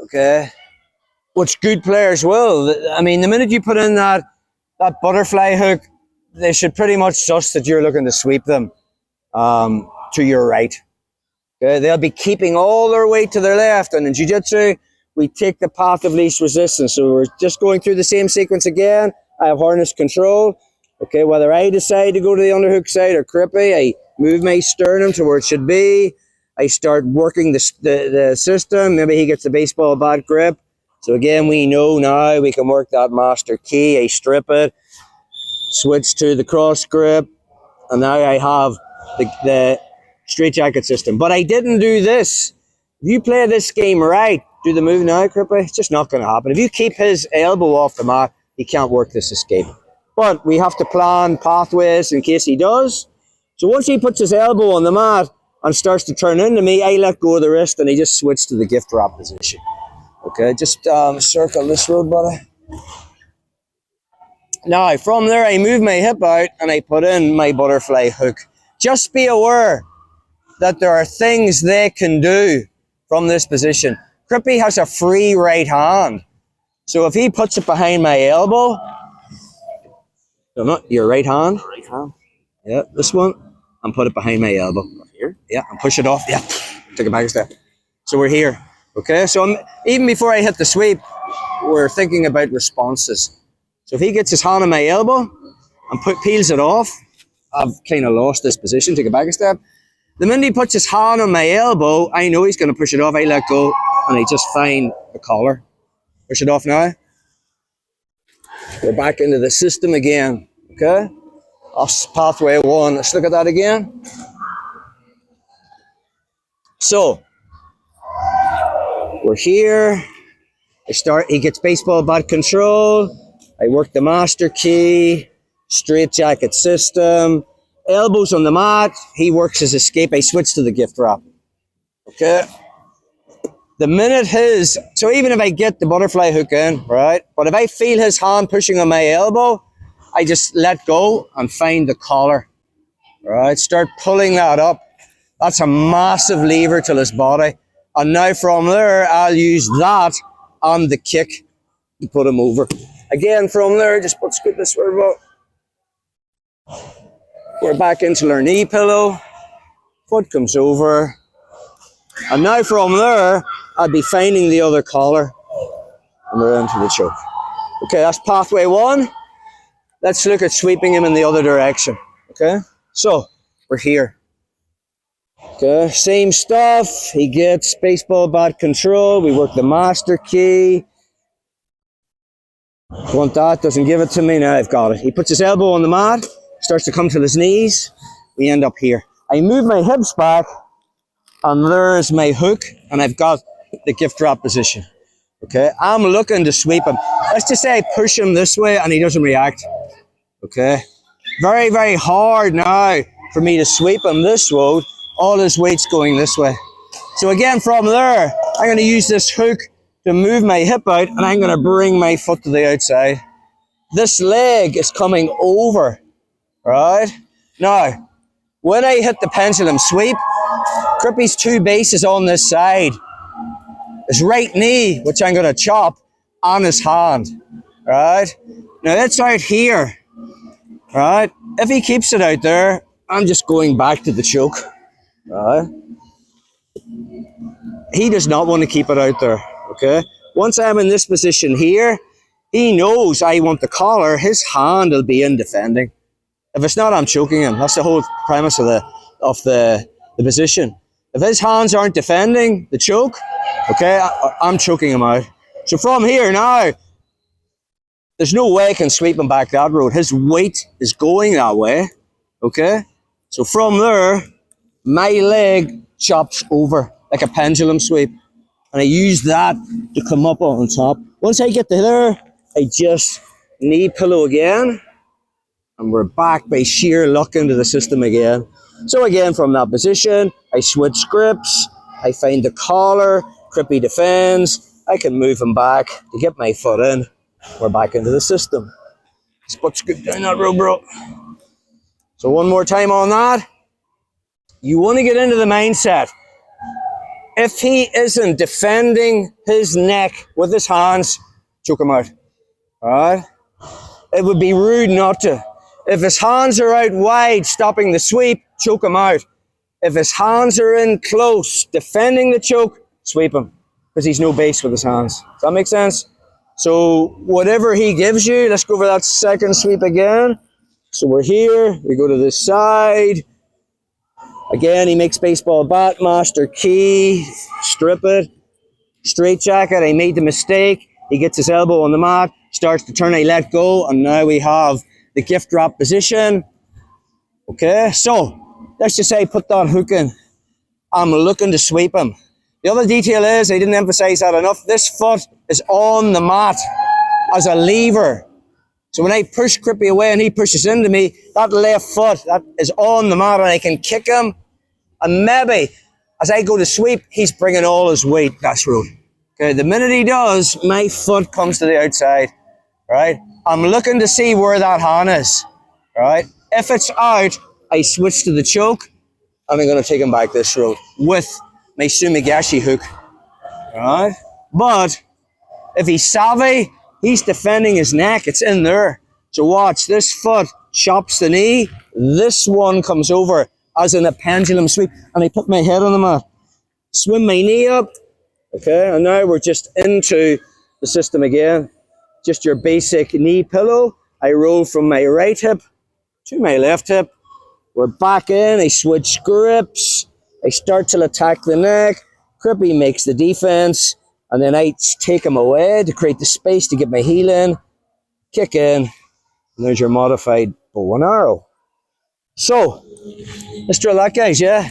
okay? Which good players will. I mean, the minute you put in that butterfly hook, they should pretty much trust that you're looking to sweep them to your right. Okay? They'll be keeping all their weight to their left, and in jiu-jitsu, we take the path of least resistance. So we're just going through the same sequence again. I have harness control. Okay, whether I decide to go to the underhook side or crippy, I move my sternum to where it should be. I start working the system. Maybe he gets the baseball bat grip. So again, we know now we can work that master key. I strip it, switch to the cross grip, and now I have the straitjacket system. But I didn't do this. If you play this game right, do the move now, crippy, it's just not going to happen. If you keep his elbow off the mat, he can't work this escape. But we have to plan pathways in case he does. So once he puts his elbow on the mat and starts to turn into me, I let go of the wrist and he just switched to the gift wrap position. Okay, just circle this road, buddy. Now, from there, I move my hip out and I put in my butterfly hook. Just be aware that there are things they can do from this position. Crippy has a free right hand. So if he puts it behind my elbow, no, not your right hand. Right hand. Yeah, this one, and put it behind my elbow. Here? Yeah, and push it off. Yeah, take it back a step. So we're here. Okay, so even before I hit the sweep, we're thinking about responses. So if he gets his hand on my elbow and peels it off, I've kind of lost this position. Take it back a step. The minute he puts his hand on my elbow, I know he's going to push it off. I let go, and I just find the collar. Push it off now. We're back into the system again. Okay? Off pathway one. Let's look at that again. So, we're here. He gets baseball bat control. I work the master key, straitjacket system, elbows on the mat. He works his escape. I switch to the gift wrap. Okay? The minute so even if I get the butterfly hook in, right? But if I feel his hand pushing on my elbow, I just let go and find the collar. Right? Start pulling that up. That's a massive lever to his body. And now from there, I'll use that on the kick to put him over. Again, from there, just scoot this way about. We're back into our knee pillow. Foot comes over. And now from there, I'll be finding the other collar. And we're into the choke. Okay, that's pathway one. Let's look at sweeping him in the other direction. Okay, so we're here. Okay, same stuff. He gets baseball bat control. We work the master key. Want that, doesn't give it to me. Now I've got it. He puts his elbow on the mat, starts to come to his knees. We end up here. I move my hips back, and there's my hook, and I've got the gift wrap position. Okay, I'm looking to sweep him. Let's just say I push him this way and he doesn't react. Okay, very, very hard now for me to sweep him this road. All his weight's going this way. So again, from there, I'm going to use this hook to move my hip out, and I'm going to bring my foot to the outside. This leg is coming over, right? Now, when I hit the pendulum sweep, Crippy's two bases on this side. His right knee, which I'm going to chop, on his hand, right? Now it's out here, right? If he keeps it out there, I'm just going back to the choke, right? He does not want to keep it out there, okay? Once I'm in this position here, he knows I want the collar. His hand will be in defending. If it's not, I'm choking him. That's the whole premise of the position. If his hands aren't defending the choke, okay, I'm choking him out. So from here now, there's no way I can sweep him back that road. His weight is going that way, okay? So from there, my leg chops over like a pendulum sweep. And I use that to come up on top. Once I get to there, I just knee pillow again. And we're back by sheer luck into the system again. So again, from that position, I switch grips. I find the collar. Crippy defends. I can move him back to get my foot in. We're back into the system. Spot scoop down that road, bro. So one more time on that. You want to get into the mindset. if he isn't defending his neck with his hands, choke him out. All right? It would be rude not to. If his hands are out wide, stopping the sweep, choke him out. If his hands are in close, defending the choke, sweep him. Because he's no base with his hands. Does that make sense? So whatever he gives you, let's go over that second sweep again. So we're here, we go to this side. Again, he makes baseball bat, master key, strip it. Straight jacket, I made the mistake. He gets his elbow on the mat, starts to turn, I let go, and now we have the gift drop position. Okay, so let's just say put that hook in. I'm looking to sweep him. The other detail is, I didn't emphasize that enough, this foot is on the mat as a lever. So when I push Crippy away and he pushes into me, that left foot, that is on the mat and I can kick him. And maybe, as I go to sweep, he's bringing all his weight. That's road. Okay, the minute he does, my foot comes to the outside. Right? I'm looking to see where that hand is. Right? If it's out, I switch to the choke and I'm going to take him back this road with my Sumigashi hook. Right? But if he's savvy, he's defending his neck. It's in there. So watch, this foot chops the knee. This one comes over as in a pendulum sweep. And I put my head on the mat. Swim my knee up. Okay, and now we're just into the system again. Just your basic knee pillow. I roll from my right hip to my left hip. We're back in. I switch grips. I start to attack the neck. Crippy makes the defense. And then I take him away to create the space to get my heel in. Kick in. And there's your modified bow and arrow. So, let's drill that, guys, yeah?